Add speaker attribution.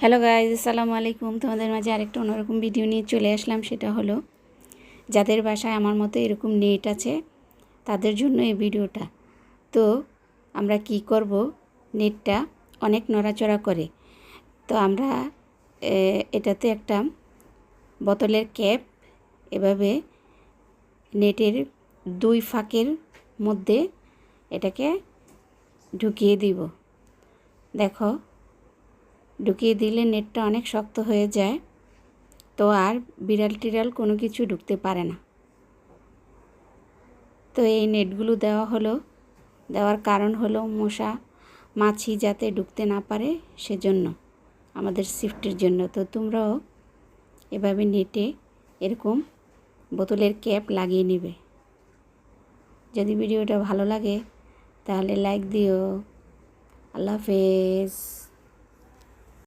Speaker 1: Hello guys, আসসালামু আলাইকুম। তোমাদের মাঝে আরেকটা অন্যরকম ভিডিও নিয়ে চলে আসলাম। সেটা হলো যাদের বাসায় আমার মতো এরকম নেট আছে তাদের জন্য এই ভিডিওটা। তো আমরা কি করব, নেটটা অনেক নড়াচড়া করে। তো আমরা এটাতে একটা বোতলের ক্যাপ এভাবে নেটের দুই ফাঁকের মধ্যে এটাকে ঢুকিয়ে দিব। দেখো, ঢুকিয়ে দিলে নেটটা অনেক শক্ত হয়ে যায়, তো আর বিড়াল টিড়াল কোনো কিছু ঢুকতে পারে না। তো এই নেটগুলো দেওয়ার কারণ হলো মশা মাছি যাতে ঢুকতে না পারে, সেজন্য, আমাদের সেফটির জন্য। তো তোমরাও এভাবে নেটে এরকম বোতলের ক্যাপ লাগিয়ে নেবে। যদি ভিডিওটা ভালো লাগে তাহলে লাইক দিও। আল্লাহ হাফেজ।